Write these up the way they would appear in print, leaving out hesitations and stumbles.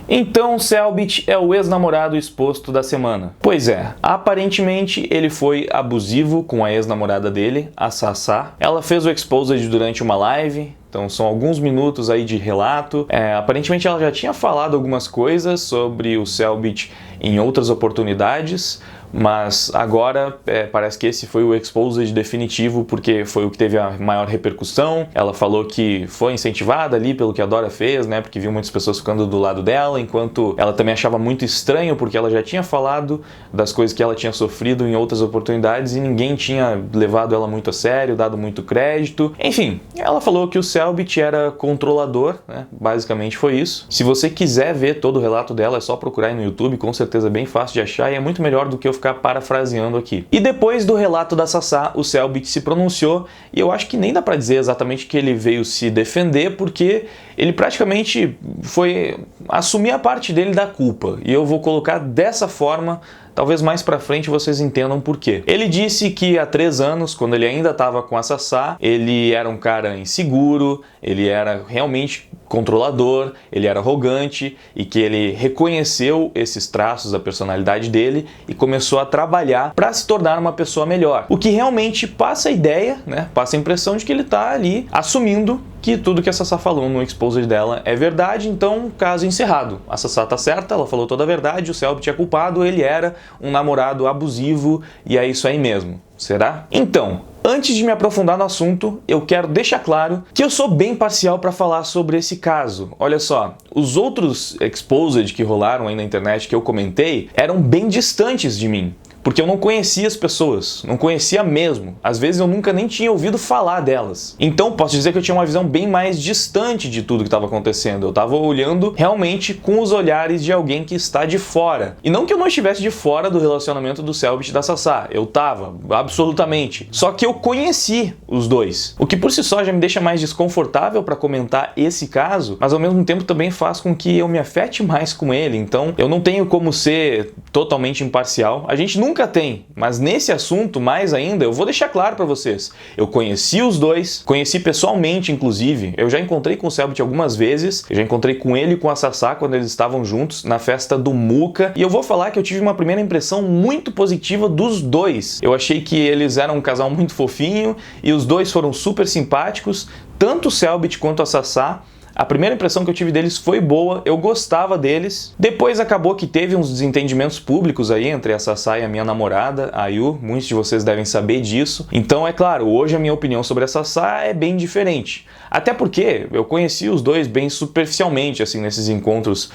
Então Cellbit é o ex-namorado exposto da semana. Pois é, aparentemente ele foi abusivo com a ex-namorada dele, a Sassá. Ela fez o exposed durante uma live. Então são alguns minutos aí de relato. Aparentemente ela já tinha falado algumas coisas sobre o Cellbit em outras oportunidades, mas agora parece que esse foi o exposed definitivo, porque foi o que teve a maior repercussão. Ela falou que foi incentivada ali pelo que a Dora fez, né, porque viu muitas pessoas ficando do lado dela, enquanto ela também achava muito estranho, porque ela já tinha falado das coisas que ela tinha sofrido em outras oportunidades e ninguém tinha levado ela muito a sério, dado muito crédito. Enfim, ela falou que o Cellbit era controlador, né, basicamente foi isso. Se você quiser ver todo o relato dela, é só procurar aí no YouTube, com certeza é bem fácil de achar e é muito melhor do que eu ficar parafraseando aqui. E depois do relato da Sassá, o Cellbit se pronunciou e eu acho que nem dá pra dizer exatamente que ele veio se defender, porque ele praticamente foi assumir a parte dele da culpa. E eu vou colocar dessa forma, talvez mais pra frente vocês entendam por quê. Ele disse que há 3 anos, quando ele ainda estava com a Sassá, ele era um cara inseguro, ele era realmente controlador, ele era arrogante e que ele reconheceu esses traços da personalidade dele e começou a trabalhar para se tornar uma pessoa melhor. O que realmente passa a ideia, né, passa a impressão de que ele está ali assumindo que tudo que a Sassá falou no exposed dela é verdade, então caso encerrado. A Sassá tá certa, ela falou toda a verdade, o Cellbit é culpado, ele era um namorado abusivo e é isso aí mesmo. Será? Então, antes de me aprofundar no assunto, eu quero deixar claro que eu sou bem parcial para falar sobre esse caso. Olha só, os outros exposed que rolaram aí na internet que eu comentei eram bem distantes de mim. Porque eu não conhecia as pessoas, não conhecia mesmo. Às vezes eu nunca nem tinha ouvido falar delas. Então posso dizer que eu tinha uma visão bem mais distante de tudo que estava acontecendo. Eu estava olhando realmente com os olhares de alguém que está de fora. E não que eu não estivesse de fora do relacionamento do Cellbit e da Sassá. Eu estava, absolutamente. Só que eu conheci os dois. O que por si só já me deixa mais desconfortável para comentar esse caso, mas ao mesmo tempo também faz com que eu me afete mais com ele. Então eu não tenho como ser totalmente imparcial. A gente nunca tem, mas nesse assunto mais ainda eu vou deixar claro para vocês. Eu conheci os dois, conheci pessoalmente inclusive, eu já encontrei com o Cellbit algumas vezes, eu já encontrei com ele e com a Sassá quando eles estavam juntos na festa do Muca, e eu vou falar que eu tive uma primeira impressão muito positiva dos dois. Eu achei que eles eram um casal muito fofinho e os dois foram super simpáticos, tanto o Cellbit quanto a Sassá. A primeira impressão que eu tive deles foi boa, eu gostava deles. Depois acabou que teve uns desentendimentos públicos aí entre a Sassá e a minha namorada, a Yu. Muitos de vocês devem saber disso. Então, é claro, hoje a minha opinião sobre a Sassá é bem diferente. Até porque eu conheci os dois bem superficialmente, assim, nesses encontros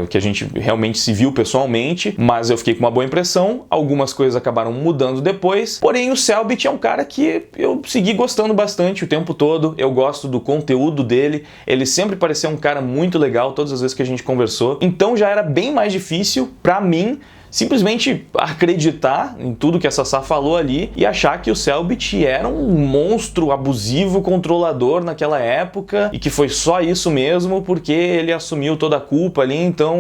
que a gente realmente se viu pessoalmente, mas eu fiquei com uma boa impressão. Algumas coisas acabaram mudando depois. Porém, o Cellbit é um cara que eu segui gostando bastante o tempo todo. Eu gosto do conteúdo dele. Ele sempre pareceu um cara muito legal todas as vezes que a gente conversou. Então já era bem mais difícil pra mim simplesmente acreditar em tudo que a Sassá falou ali e achar que o Cellbit era um monstro abusivo, controlador naquela época e que foi só isso mesmo porque ele assumiu toda a culpa ali, então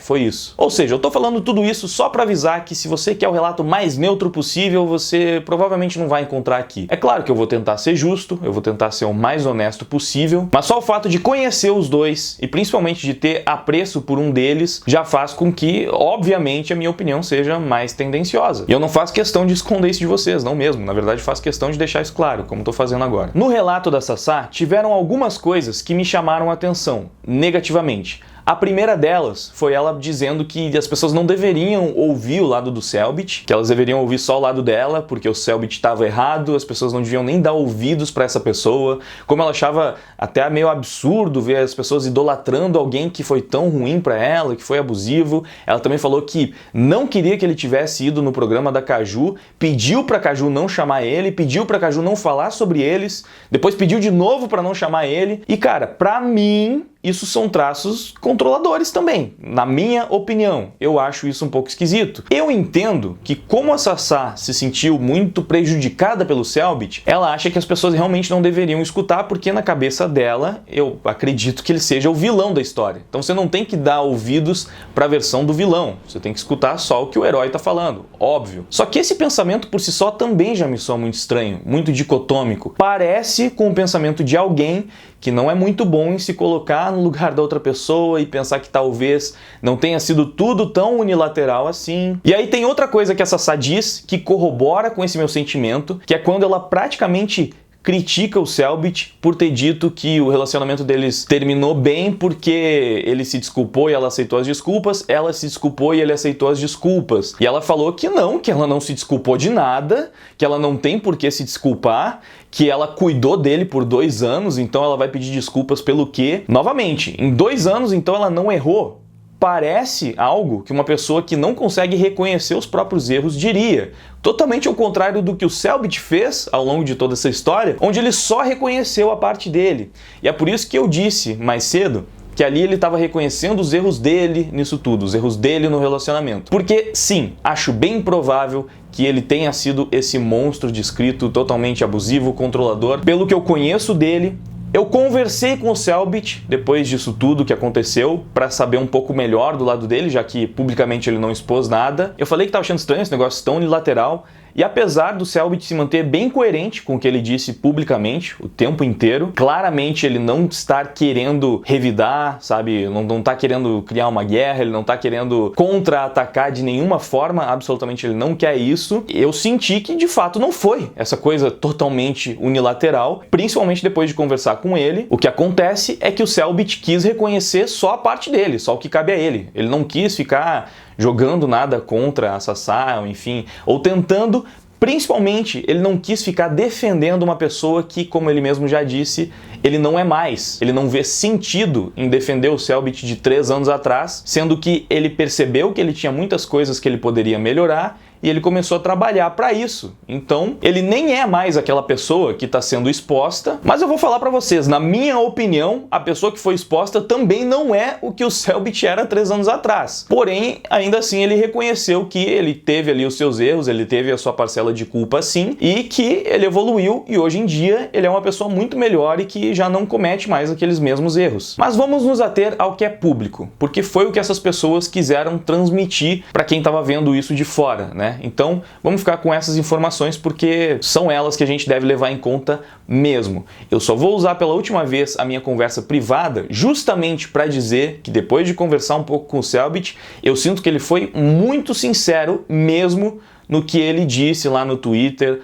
foi isso. Ou seja, eu tô falando tudo isso só pra avisar que se você quer o relato mais neutro possível, você provavelmente não vai encontrar aqui. É claro que eu vou tentar ser justo, eu vou tentar ser o mais honesto possível, mas só o fato de conhecer os dois e principalmente de ter apreço por um deles já faz com que, obviamente, a minha opinião seja mais tendenciosa. E eu não faço questão de esconder isso de vocês, não mesmo. Na verdade, faço questão de deixar isso claro, como estou fazendo agora. No relato da Sassá, tiveram algumas coisas que me chamaram a atenção, negativamente. A primeira delas foi ela dizendo que as pessoas não deveriam ouvir o lado do Cellbit, que elas deveriam ouvir só o lado dela, porque o Cellbit estava errado, as pessoas não deviam nem dar ouvidos para essa pessoa, como ela achava até meio absurdo ver as pessoas idolatrando alguém que foi tão ruim para ela, que foi abusivo. Ela também falou que não queria que ele tivesse ido no programa da Caju, pediu para Caju não chamar ele, pediu para Caju não falar sobre eles, depois pediu de novo para não chamar ele. E cara, pra mim, isso são traços controladores também. Na minha opinião, eu acho isso um pouco esquisito. Eu entendo que como a Sassá se sentiu muito prejudicada pelo Cellbit, ela acha que as pessoas realmente não deveriam escutar, porque na cabeça dela, eu acredito que ele seja o vilão da história. Então você não tem que dar ouvidos para a versão do vilão, você tem que escutar só o que o herói tá falando, óbvio. Só que esse pensamento por si só também já me soa muito estranho, muito dicotômico. Parece com o pensamento de alguém que não é muito bom em se colocar no lugar da outra pessoa e pensar que talvez não tenha sido tudo tão unilateral assim. E aí tem outra coisa que a Sassá diz que corrobora com esse meu sentimento, que é quando ela praticamente critica o Cellbit por ter dito que o relacionamento deles terminou bem porque ele se desculpou e ela aceitou as desculpas, ela se desculpou e ele aceitou as desculpas. E ela falou que ela não se desculpou de nada, que ela não tem por que se desculpar, que ela cuidou dele por 2 anos, então ela vai pedir desculpas pelo quê? Novamente, em 2 anos, então ela não errou. Parece algo que uma pessoa que não consegue reconhecer os próprios erros diria. Totalmente ao contrário do que o Cellbit fez ao longo de toda essa história, onde ele só reconheceu a parte dele. E é por isso que eu disse mais cedo que ali ele estava reconhecendo os erros dele nisso tudo, os erros dele no relacionamento. Porque, sim, acho bem provável que ele tenha sido esse monstro descrito totalmente abusivo, controlador. Pelo que eu conheço dele, eu conversei com o Cellbit depois disso tudo que aconteceu para saber um pouco melhor do lado dele, já que publicamente ele não expôs nada. Eu falei que estava achando estranho esse negócio tão unilateral. E apesar do Cellbit se manter bem coerente com o que ele disse publicamente o tempo inteiro, claramente ele não está querendo revidar, sabe? Não está querendo criar uma guerra, ele não está querendo contra-atacar de nenhuma forma, absolutamente ele não quer isso. Eu senti que de fato não foi essa coisa totalmente unilateral, principalmente depois de conversar com ele. O que acontece é que o Cellbit quis reconhecer só a parte dele, só o que cabe a ele. Ele não quis ficar jogando nada contra a Sassá, enfim, ou tentando, principalmente, ele não quis ficar defendendo uma pessoa que, como ele mesmo já disse, ele não é mais. Ele não vê sentido em defender o Cellbit de 3 anos atrás, sendo que ele percebeu que ele tinha muitas coisas que ele poderia melhorar e ele começou a trabalhar para isso. Então, ele nem é mais aquela pessoa que está sendo exposta, mas eu vou falar para vocês, na minha opinião, a pessoa que foi exposta também não é o que o Cellbit era 3 anos atrás. Porém, ainda assim, ele reconheceu que ele teve ali os seus erros, ele teve a sua parcela de culpa sim, e que ele evoluiu e hoje em dia ele é uma pessoa muito melhor e que já não comete mais aqueles mesmos erros. Mas vamos nos ater ao que é público, porque foi o que essas pessoas quiseram transmitir para quem estava vendo isso de fora, né? Então, vamos ficar com essas informações porque são elas que a gente deve levar em conta mesmo. Eu só vou usar pela última vez a minha conversa privada justamente para dizer que depois de conversar um pouco com o Cellbit, eu sinto que ele foi muito sincero mesmo no que ele disse lá no Twitter,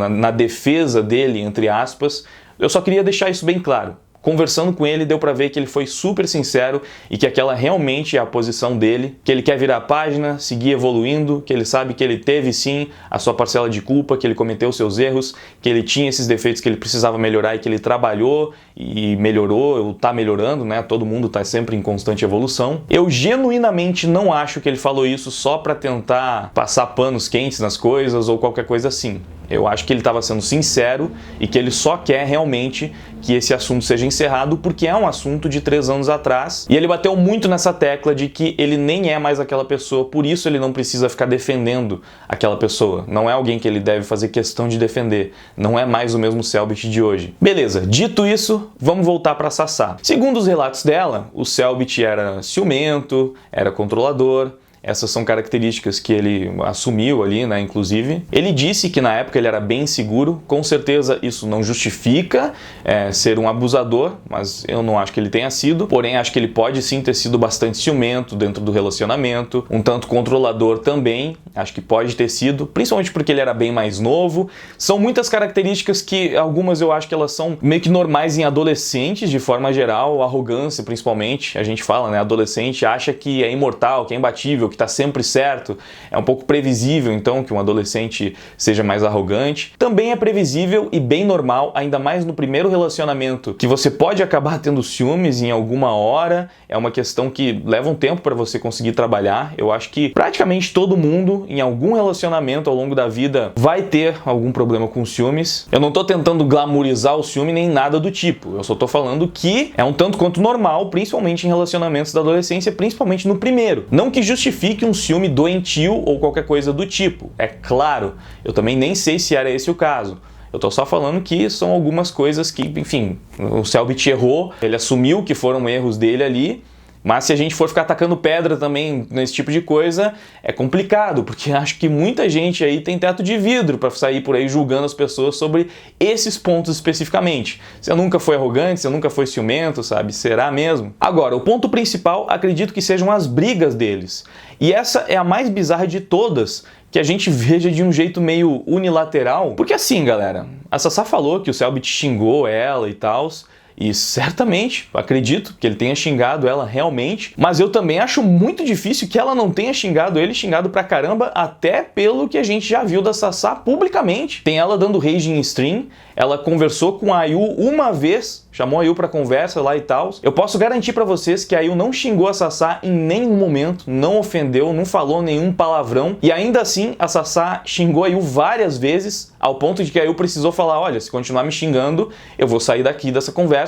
na defesa dele, entre aspas. Eu só queria deixar isso bem claro. Conversando com ele, deu pra ver que ele foi super sincero e que aquela realmente é a posição dele, que ele quer virar a página, seguir evoluindo, que ele sabe que ele teve sim a sua parcela de culpa, que ele cometeu seus erros, que ele tinha esses defeitos que ele precisava melhorar e que ele trabalhou e melhorou, ou tá melhorando, né? Todo mundo tá sempre em constante evolução. Eu genuinamente não acho que ele falou isso só pra tentar passar panos quentes nas coisas ou qualquer coisa assim. Eu acho que ele estava sendo sincero e que ele só quer realmente que esse assunto seja encerrado porque é um assunto de 3 anos atrás. E ele bateu muito nessa tecla de que ele nem é mais aquela pessoa, por isso ele não precisa ficar defendendo aquela pessoa. Não é alguém que ele deve fazer questão de defender. Não é mais o mesmo Cellbit de hoje. Beleza, dito isso, vamos voltar para Sassá. Segundo os relatos dela, o Cellbit era ciumento, era controlador. Essas são características que ele assumiu ali, né, inclusive. Ele disse que na época ele era bem seguro. Com certeza isso não justifica ser um abusador, mas eu não acho que ele tenha sido. Porém, acho que ele pode sim ter sido bastante ciumento dentro do relacionamento. Um tanto controlador também, acho que pode ter sido. Principalmente porque ele era bem mais novo. São muitas características que algumas eu acho que elas são meio que normais em adolescentes, de forma geral. Arrogância, principalmente. A gente fala, né, adolescente acha que é imortal, que é imbatível, que está sempre certo. É um pouco previsível, então, que um adolescente seja mais arrogante. Também é previsível e bem normal, ainda mais no primeiro relacionamento, que você pode acabar tendo ciúmes em alguma hora. É uma questão que leva um tempo para você conseguir trabalhar. Eu acho que praticamente todo mundo, em algum relacionamento ao longo da vida, vai ter algum problema com ciúmes. Eu não estou tentando glamourizar o ciúme nem nada do tipo. Eu só estou falando que é um tanto quanto normal, principalmente em relacionamentos da adolescência, principalmente no primeiro. Não que justifique um ciúme doentio ou qualquer coisa do tipo. É claro, eu também nem sei se era esse o caso. Eu tô só falando que são algumas coisas que, enfim, o Cellbit errou, ele assumiu que foram erros dele ali, Mas se a gente for ficar atacando pedra também nesse tipo de coisa, é complicado, porque acho que muita gente aí tem teto de vidro para sair por aí julgando as pessoas sobre esses pontos especificamente. Você nunca foi arrogante, você nunca foi ciumento, sabe? Será mesmo? Agora, o ponto principal, acredito que sejam as brigas deles. E essa é a mais bizarra de todas, que a gente veja de um jeito meio unilateral. Porque assim, galera, a Sassá falou que o Cellbit xingou ela e tal, e certamente, acredito que ele tenha xingado ela realmente, mas eu também acho muito difícil que ela não tenha xingado ele, xingado pra caramba, até pelo que a gente já viu da Sassá publicamente. Tem ela dando rage em stream, ela conversou com a Ayu uma vez, chamou a Ayu pra conversa lá e tal. Eu posso garantir pra vocês que a Ayu não xingou a Sassá em nenhum momento, não ofendeu, não falou nenhum palavrão, e ainda assim a Sassá xingou a Ayu várias vezes, ao ponto de que a Ayu precisou falar, olha, se continuar me xingando, eu vou sair daqui dessa conversa.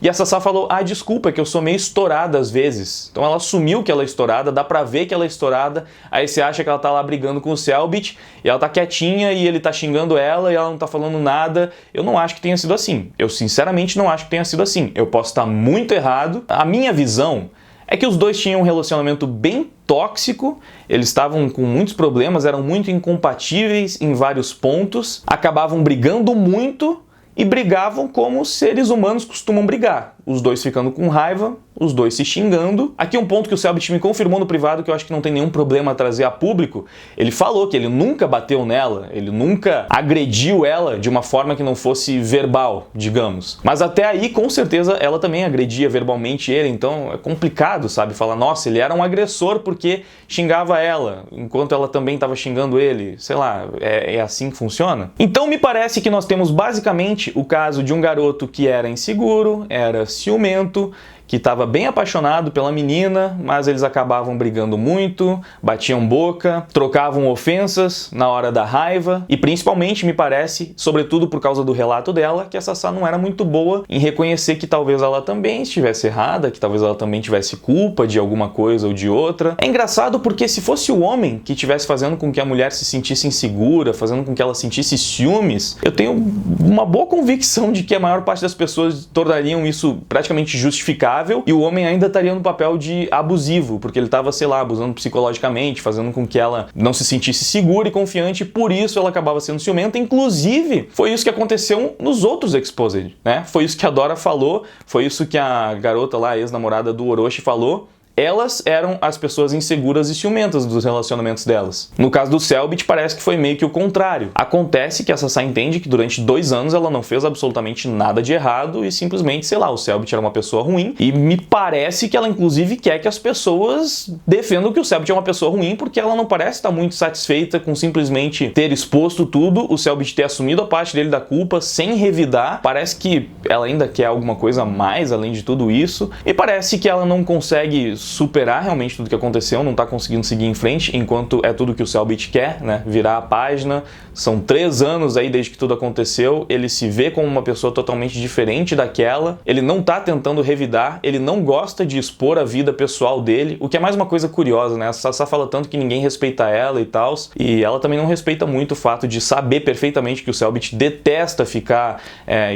E a Sassá falou, ah, desculpa, é que eu sou meio estourada às vezes. Então ela assumiu que ela é estourada, dá pra ver que ela é estourada, aí você acha que ela tá lá brigando com o Cellbit, e ela tá quietinha, e ele tá xingando ela, e ela não tá falando nada. Eu não acho que tenha sido assim. Eu sinceramente não acho que tenha sido assim. Eu posso estar muito errado. A minha visão é que os dois tinham um relacionamento bem tóxico, eles estavam com muitos problemas, eram muito incompatíveis em vários pontos, acabavam brigando muito e brigavam como seres humanos costumam brigar. Os dois ficando com raiva, os dois se xingando. Aqui um ponto que o Cellbit me confirmou no privado, que eu acho que não tem nenhum problema a trazer a público. Ele falou que ele nunca bateu nela, ele nunca agrediu ela de uma forma que não fosse verbal, digamos. Mas até aí, com certeza, ela também agredia verbalmente ele, então é complicado, sabe? Falar, nossa, ele era um agressor porque xingava ela, enquanto ela também estava xingando ele. Sei lá, é assim que funciona? Então me parece que nós temos basicamente o caso de um garoto que era inseguro, era ciumento, que estava bem apaixonado pela menina, mas eles acabavam brigando muito, batiam boca, trocavam ofensas na hora da raiva, e principalmente, me parece, sobretudo por causa do relato dela, que a Sassá não era muito boa em reconhecer que talvez ela também estivesse errada, que talvez ela também tivesse culpa de alguma coisa ou de outra. É engraçado porque se fosse o homem que estivesse fazendo com que a mulher se sentisse insegura, fazendo com que ela sentisse ciúmes, eu tenho uma boa convicção de que a maior parte das pessoas tornariam isso praticamente justificável, e o homem ainda estaria no papel de abusivo, porque ele estava, sei lá, abusando psicologicamente, fazendo com que ela não se sentisse segura e confiante, e por isso ela acabava sendo ciumenta. Inclusive, foi isso que aconteceu nos outros Exposed, né? Foi isso que a Dora falou, foi isso que a garota lá, a ex-namorada do Orochi, falou. Elas eram as pessoas inseguras e ciumentas dos relacionamentos delas. No caso do Cellbit, parece que foi meio que o contrário. Acontece que a Sassá entende que durante 2 anos ela não fez absolutamente nada de errado e simplesmente, sei lá, o Cellbit era uma pessoa ruim, e me parece que ela inclusive quer que as pessoas defendam que o Cellbit é uma pessoa ruim, porque ela não parece estar muito satisfeita com simplesmente ter exposto tudo, o Cellbit ter assumido a parte dele da culpa sem revidar. Parece que ela ainda quer alguma coisa a mais além de tudo isso, e parece que ela não consegue superar realmente tudo que aconteceu, não tá conseguindo seguir em frente, enquanto é tudo que o Cellbit quer, né? Virar a página. São 3 anos aí desde que tudo aconteceu, ele se vê como uma pessoa totalmente diferente daquela, ele não tá tentando revidar, ele não gosta de expor a vida pessoal dele, o que é mais uma coisa curiosa, né? A Sassá fala tanto que ninguém respeita ela e tal, e ela também não respeita muito o fato de saber perfeitamente que o Cellbit detesta ficar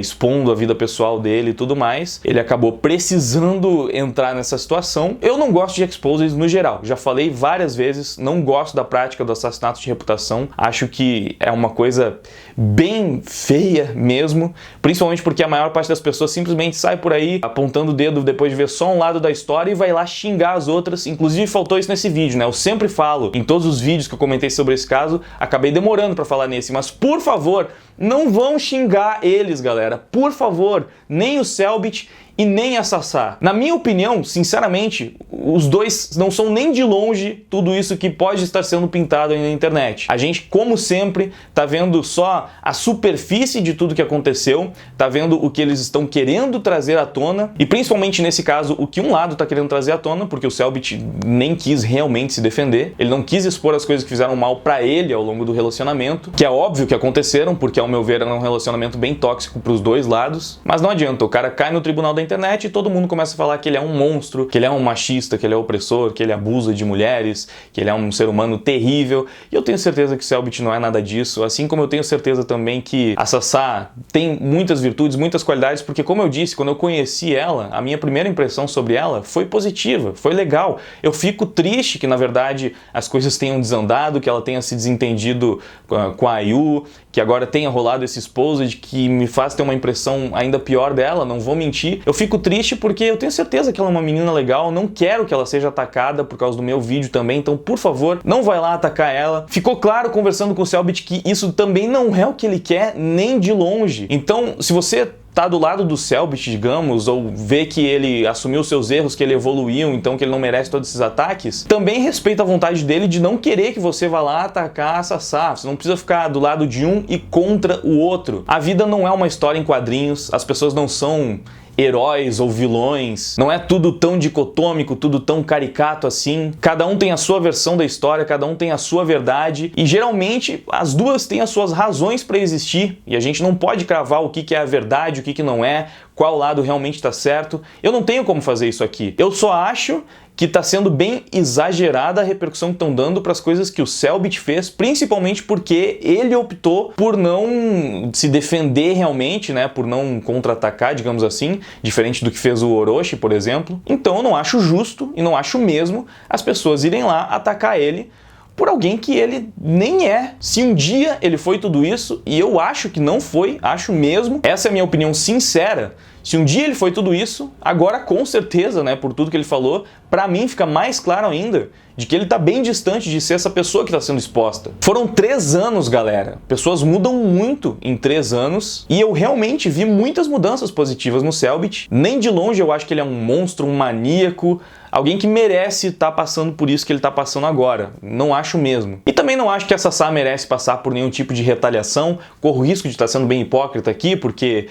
expondo a vida pessoal dele e tudo mais. Ele acabou precisando entrar nessa situação. Eu não gosto de Exposed no geral, já falei várias vezes, não gosto da prática do assassinato de reputação, acho que é uma coisa bem feia mesmo, principalmente porque a maior parte das pessoas simplesmente sai por aí apontando o dedo depois de ver só um lado da história e vai lá xingar as outras. Inclusive faltou isso nesse vídeo, né? Eu sempre falo, em todos os vídeos que eu comentei sobre esse caso, acabei demorando pra falar nesse, mas por favor, não vão xingar eles, galera, por favor, nem o Cellbit e nem a Sassá. Na minha opinião, sinceramente, os dois não são nem de longe tudo isso que pode estar sendo pintado aí na internet. A gente, como sempre, tá vendo só a superfície de tudo que aconteceu, tá vendo o que eles estão querendo trazer à tona, e principalmente nesse caso, o que um lado tá querendo trazer à tona, porque o Cellbit nem quis realmente se defender, ele não quis expor as coisas que fizeram mal pra ele ao longo do relacionamento, que é óbvio que aconteceram, porque ao meu ver era um relacionamento bem tóxico pros dois lados. Mas não adianta, o cara cai no tribunal da internet e todo mundo começa a falar que ele é um monstro, que ele é um machista, que ele é opressor, que ele abusa de mulheres, que ele é um ser humano terrível. E eu tenho certeza que o Cellbit não é nada disso, assim como eu tenho certeza também que a Sassá tem muitas virtudes, muitas qualidades, porque como eu disse, quando eu conheci ela, a minha primeira impressão sobre ela foi positiva, foi legal. Eu fico triste que, na verdade, as coisas tenham desandado, que ela tenha se desentendido com a IU, que agora tenha rolado esse exposed que me faz ter uma impressão ainda pior dela, não vou mentir. Eu fico triste porque eu tenho certeza que ela é uma menina legal, não quero que ela seja atacada por causa do meu vídeo também, então por favor, não vai lá atacar ela. Ficou claro conversando com o Cellbit que isso também não é o que ele quer, nem de longe. Então, se você tá do lado do Cellbit, digamos, ou vê que ele assumiu seus erros, que ele evoluiu, então que ele não merece todos esses ataques, também respeita a vontade dele de não querer que você vá lá atacar a Sassá. Você não precisa ficar do lado de um e contra o outro. A vida não é uma história em quadrinhos, as pessoas não são heróis ou vilões, não é tudo tão dicotômico, tudo tão caricato assim. Cada um tem a sua versão da história, cada um tem a sua verdade e geralmente as duas têm as suas razões para existir e a gente não pode cravar o que é a verdade, o que não é, qual lado realmente está certo. Eu não tenho como fazer isso aqui. Eu só acho que está sendo bem exagerada a repercussão que estão dando para as coisas que o Cellbit fez, principalmente porque ele optou por não se defender realmente, né, por não contra-atacar, digamos assim, diferente do que fez o Orochi, por exemplo. Então eu não acho justo e não acho mesmo as pessoas irem lá atacar ele por alguém que ele nem é. Se um dia ele foi tudo isso, e eu acho que não foi, acho mesmo, essa é a minha opinião sincera, se um dia ele foi tudo isso, agora com certeza, né, por tudo que ele falou, pra mim fica mais claro ainda de que ele tá bem distante de ser essa pessoa que tá sendo exposta. Foram 3 anos, galera. Pessoas mudam muito em 3 anos e eu realmente vi muitas mudanças positivas no Cellbit. Nem de longe eu acho que ele é um monstro, um maníaco, alguém que merece estar passando por isso que ele está passando agora. Não acho mesmo. E também não acho que a Sassá merece passar por nenhum tipo de retaliação. Corro o risco de estar sendo bem hipócrita aqui, porque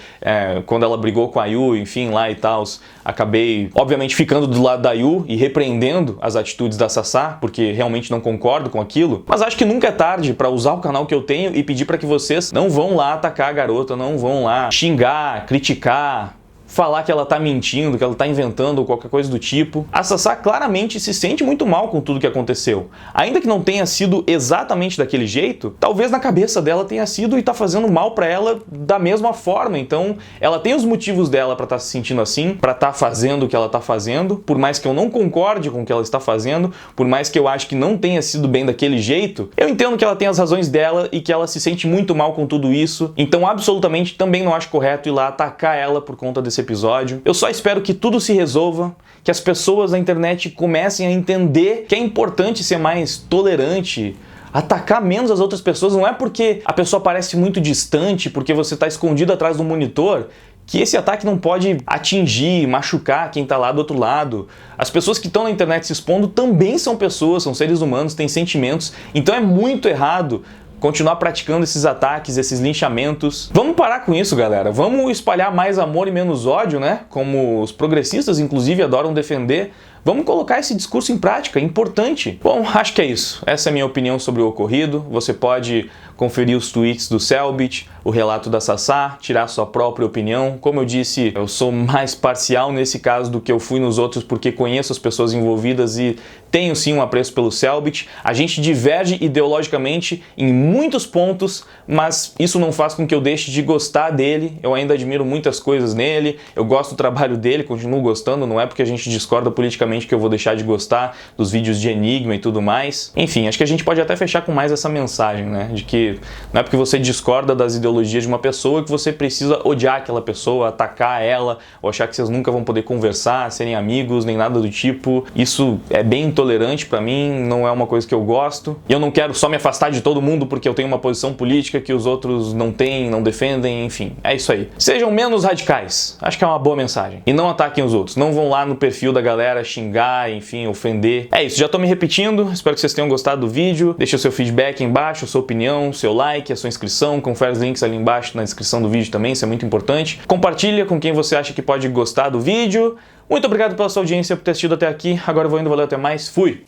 quando ela brigou com a Yu, enfim, lá e tal, acabei, obviamente, ficando do lado da Yu e repreendendo as atitudes da Sassá, porque realmente não concordo com aquilo. Mas acho que nunca é tarde para usar o canal que eu tenho e pedir para que vocês não vão lá atacar a garota, não vão lá xingar, criticar, falar que ela tá mentindo, que ela tá inventando ou qualquer coisa do tipo. A Sassá claramente se sente muito mal com tudo que aconteceu. Ainda que não tenha sido exatamente daquele jeito, talvez na cabeça dela tenha sido e tá fazendo mal pra ela da mesma forma. Então, ela tem os motivos dela pra estar se sentindo assim, pra estar fazendo o que ela tá fazendo, por mais que eu não concorde com o que ela está fazendo, por mais que eu acho que não tenha sido bem daquele jeito, eu entendo que ela tem as razões dela e que ela se sente muito mal com tudo isso. Então, absolutamente, também não acho correto ir lá atacar ela por conta desse episódio. Eu só espero que tudo se resolva, que as pessoas na internet comecem a entender que é importante ser mais tolerante, atacar menos as outras pessoas. Não é porque a pessoa parece muito distante, porque você está escondido atrás do monitor, que esse ataque não pode atingir, machucar quem está lá do outro lado. As pessoas que estão na internet se expondo também são pessoas, são seres humanos, têm sentimentos, então é muito errado continuar praticando esses ataques, esses linchamentos. Vamos parar com isso, galera. Vamos espalhar mais amor e menos ódio, né? Como os progressistas, inclusive, adoram defender. Vamos colocar esse discurso em prática, é importante. Bom, acho que é isso. Essa é a minha opinião sobre o ocorrido. Você pode conferir os tweets do Cellbit, o relato da Sassá, tirar sua própria opinião. Como eu disse, eu sou mais parcial nesse caso do que eu fui nos outros, porque conheço as pessoas envolvidas e tenho sim um apreço pelo Cellbit. A gente diverge ideologicamente em muitos pontos, mas isso não faz com que eu deixe de gostar dele. Eu ainda admiro muitas coisas nele, eu gosto do trabalho dele, continuo gostando, não é porque a gente discorda politicamente que eu vou deixar de gostar dos vídeos de Enigma e tudo mais. Enfim, acho que a gente pode até fechar com mais essa mensagem, né? De que não é porque você discorda das ideologias de uma pessoa que você precisa odiar aquela pessoa, atacar ela, ou achar que vocês nunca vão poder conversar, serem amigos, nem nada do tipo. Isso é bem intolerante pra mim, não é uma coisa que eu gosto. E eu não quero só me afastar de todo mundo porque eu tenho uma posição política que os outros não têm, não defendem, enfim. É isso aí. Sejam menos radicais. Acho que é uma boa mensagem. E não ataquem os outros. Não vão lá no perfil da galera xingar, enfim, ofender. É isso, já tô me repetindo, espero que vocês tenham gostado do vídeo. Deixa o seu feedback aí embaixo, a sua opinião, seu like, a sua inscrição, confere os links ali embaixo na descrição do vídeo também, isso é muito importante. Compartilha com quem você acha que pode gostar do vídeo. Muito obrigado pela sua audiência, por ter assistido até aqui. Agora eu vou indo, valeu, até mais, fui!